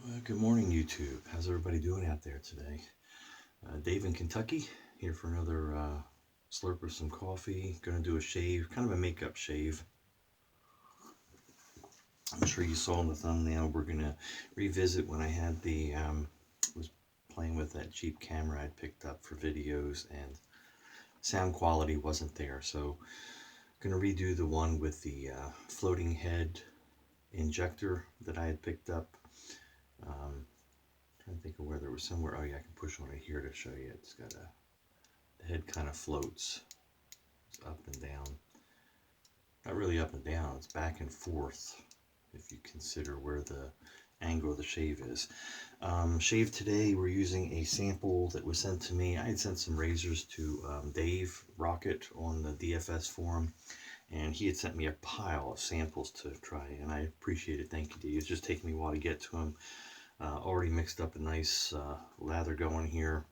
Good morning, YouTube. How's everybody doing out there today? Dave in Kentucky, here for another slurp of some coffee. Gonna do a shave, kind of a makeup shave. I'm sure you saw in the thumbnail. We're gonna revisit when I had was playing with that cheap camera I'd picked up for videos, and sound quality wasn't there. So, gonna redo the one with the floating head injector that I had picked up. Trying to think of where there was somewhere. Oh yeah, I can push on it here to show you. It's got the head kind of floats up and down. Not really up and down, it's back and forth if you consider where the angle of the shave is. Shave today, we're using a sample that was sent to me. I had sent some razors to Dave Rocket on the DFS forum, and he had sent me a pile of samples to try, and I appreciate it. Thank you, Dave. It's just taking me a while to get to him. Already mixed up a nice lather going here.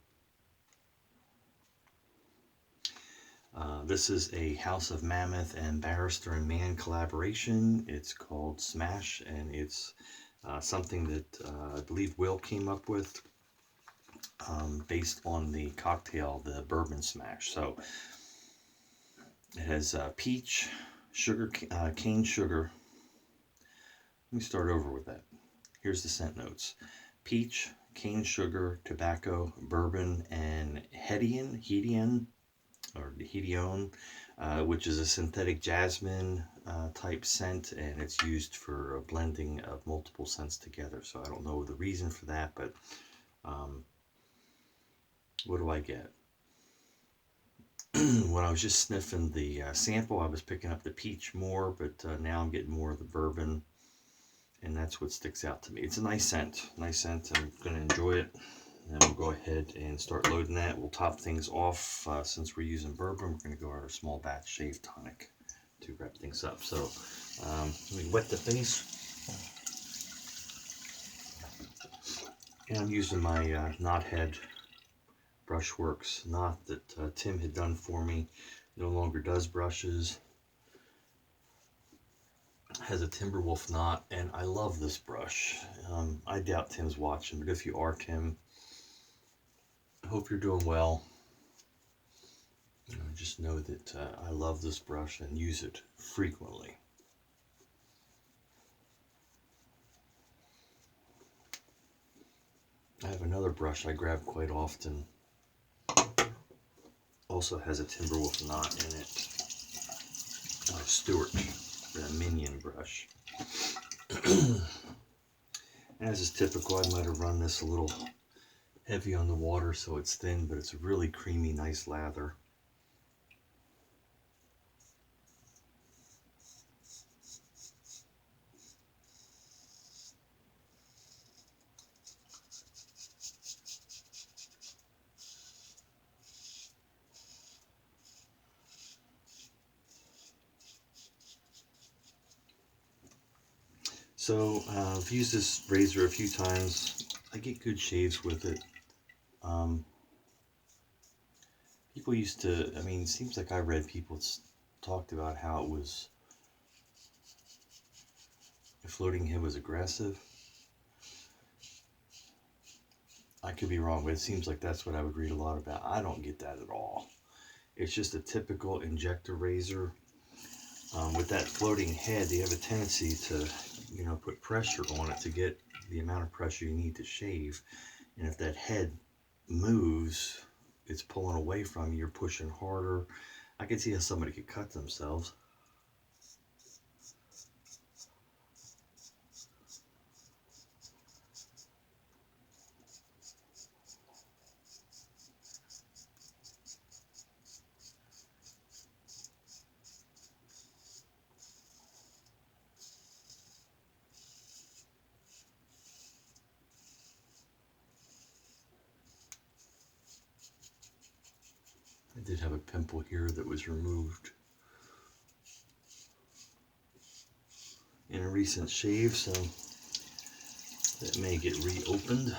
This is a House of Mammoth and Barrister and Mann collaboration. It's called Smash, and it's something that I believe Will came up with based on the cocktail, the Bourbon Smash. So it has peach, sugar, cane sugar. Let me start over with that. Here's the scent notes: peach, cane sugar, tobacco, bourbon, and hedion, which is a synthetic jasmine type scent, and it's used for a blending of multiple scents together. So I don't know the reason for that, but what do I get? When I was just sniffing the sample, I was picking up the peach more, but now I'm getting more of the bourbon, and that's what sticks out to me. It's a nice scent. I'm going to enjoy it. And we'll go ahead and start loading that. We'll top things off. Since we're using bourbon, we're going to go our small batch shave tonic to wrap things up. So we wet the face. And I'm using my Knothead Brushworks knot that Tim had done for me. No longer does brushes. Has a Timberwolf knot, and I love this brush. I doubt Tim's watching, but if you are, Tim, I hope you're doing well. Just know that I love this brush and use it frequently. I have another brush I grab quite often. Also has a Timberwolf knot in it. Stewart, the Minion brush. As is typical, I might have run this a little heavy on the water so it's thin, but it's a really creamy, nice lather. So I've used this razor a few times. I get good shaves with it. People used to, it seems like I read people talked about how the floating head was aggressive. I could be wrong, but it seems like that's what I would read a lot about. I don't get that at all. It's just a typical injector razor. With that floating head, they have a tendency to, put pressure on it to get the amount of pressure you need to shave. And if that head moves, it's pulling away from you, you're pushing harder. I can see how somebody could cut themselves. I did have a pimple here that was removed in a recent shave, so that may get reopened.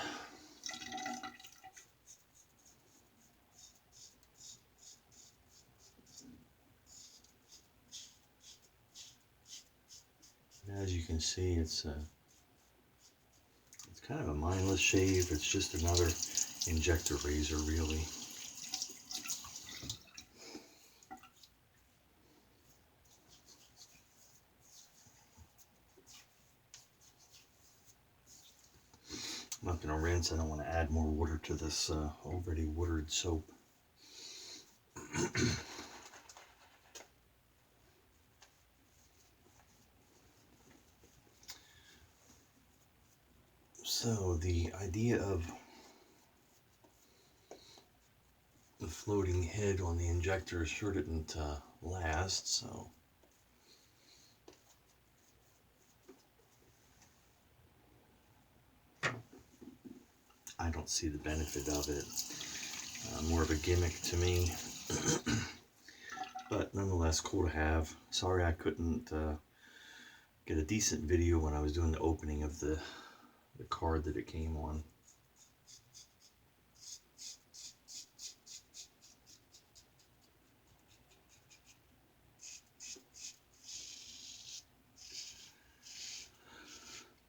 As you can see, it's kind of a mindless shave. It's just another injector razor, really. I'm not going to rinse. I don't want to add more water to this already watered soap. So the idea of the floating head on the injector sure didn't last, so I don't see the benefit of it. More of a gimmick to me, but nonetheless cool to have. Sorry I couldn't get a decent video when I was doing the opening of the card that it came on.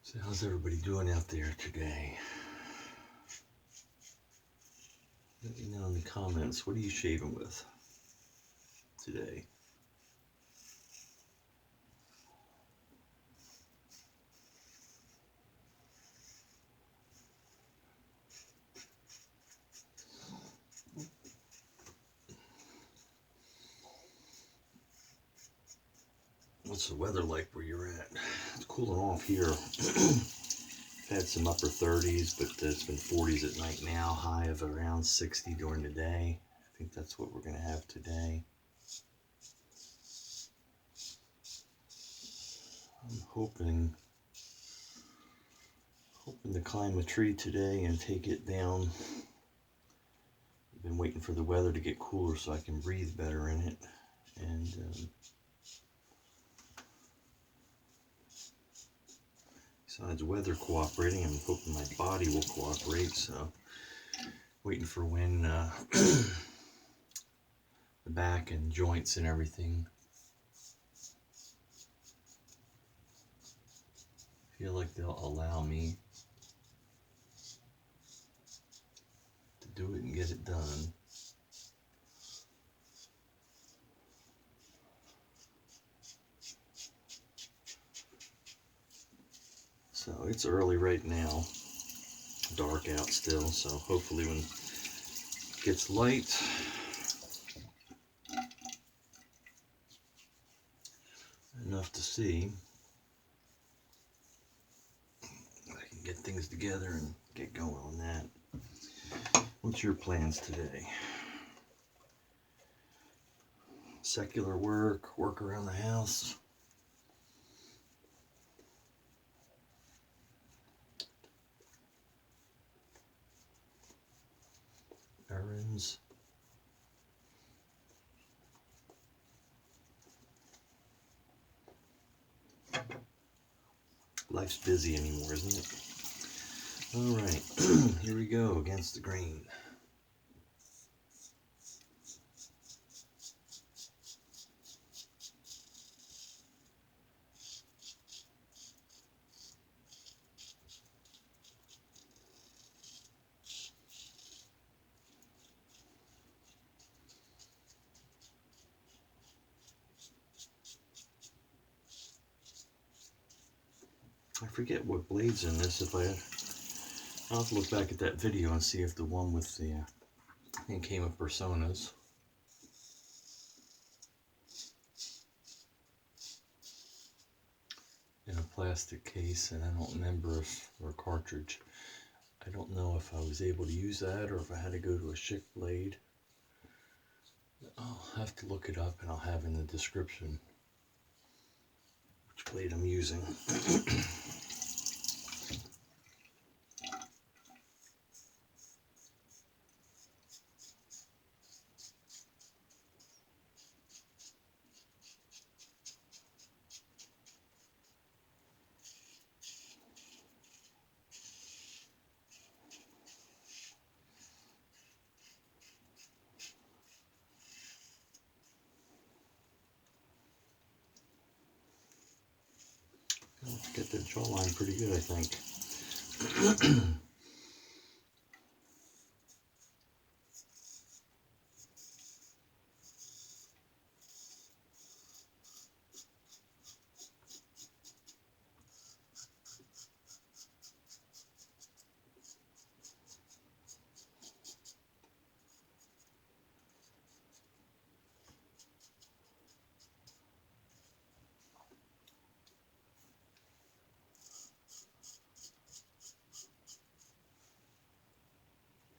So how's everybody doing out there today? Let me know in the comments, what are you shaving with today? What's the weather like where you're at? It's cooling off here. Had some upper 30s, but it's been 40s at night now. High of around 60 during the day. I think that's what we're going to have today. I'm hoping to climb a tree today and take it down. I've been waiting for the weather to get cooler so I can breathe better in it. And besides weather cooperating, I'm hoping my body will cooperate. So waiting for when the back and joints and everything feel like they'll allow me to do it and get it done. So it's early right now, dark out still, so hopefully when it gets light, enough to see, I can get things together and get going on that. What's your plans today? Secular work around the house? Errands? Life's busy anymore, isn't it? All right, here we go against the grain. I forget what blade's in this. I'll have to look back at that video and see if the one with the, I think came with Personas. In a plastic case, and I don't remember if, or a cartridge. I don't know if I was able to use that or if I had to go to a Schick blade. I'll have to look it up and I'll have in the description which blade I'm using. Get the jawline pretty good, I think.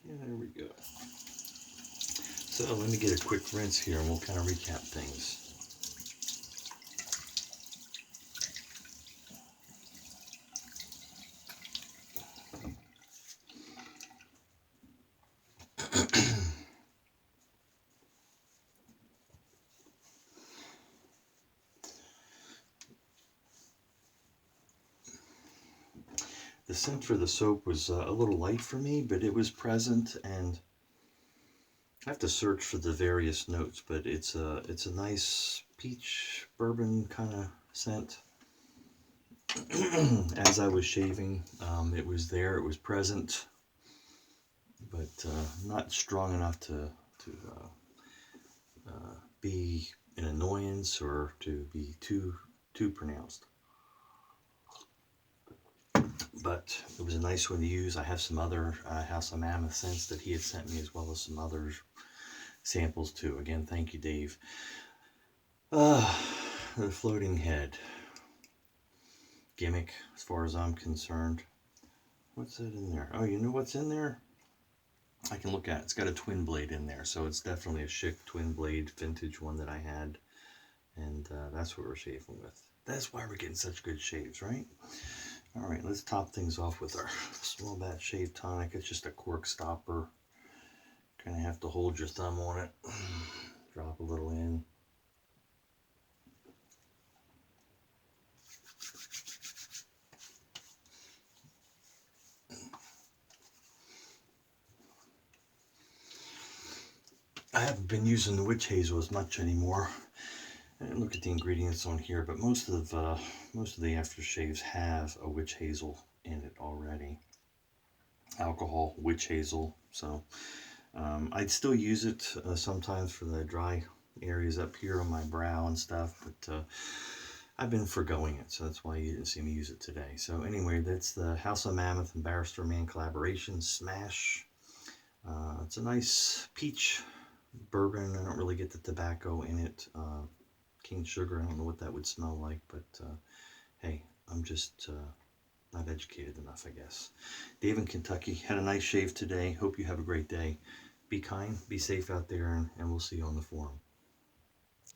There we go. So let me get a quick rinse here and we'll kind of recap things. The scent for the soap was a little light for me, but it was present, and I have to search for the various notes, but it's a nice peach bourbon kind of scent. As I was shaving, it was there, it was present, but not strong enough to be an annoyance or to be too pronounced. But it was a nice one to use. I have some other House of Mammoth scents that he had sent me, as well as some other samples too. Again, thank you, Dave. The floating head gimmick, as far as I'm concerned. What's that in there? Oh, you know what's in there? I can look at it. It's got a twin blade in there, so it's definitely a chic twin blade vintage one that I had, and that's what we're shaving with. That's why we're getting such good shaves, right? All right, let's top things off with our small batch shave tonic. It's just a cork stopper. Kind of have to hold your thumb on it. Drop a little in. I haven't been using the witch hazel as much anymore. I didn't look at the ingredients on here, but most of the aftershaves have a witch hazel in it already. Alcohol, witch hazel. So I'd still use it sometimes for the dry areas up here on my brow and stuff, but I've been forgoing it, so that's why you didn't see me use it today. So anyway, that's the House of Mammoth and Barrister Man collaboration, Smash. It's a nice peach bourbon. I don't really get the tobacco in it. Cane sugar, I don't know what that would smell like, but hey, I'm just not educated enough, I guess. Dave in Kentucky had a nice shave today. Hope you have a great day. Be kind, be safe out there, and we'll see you on the forum.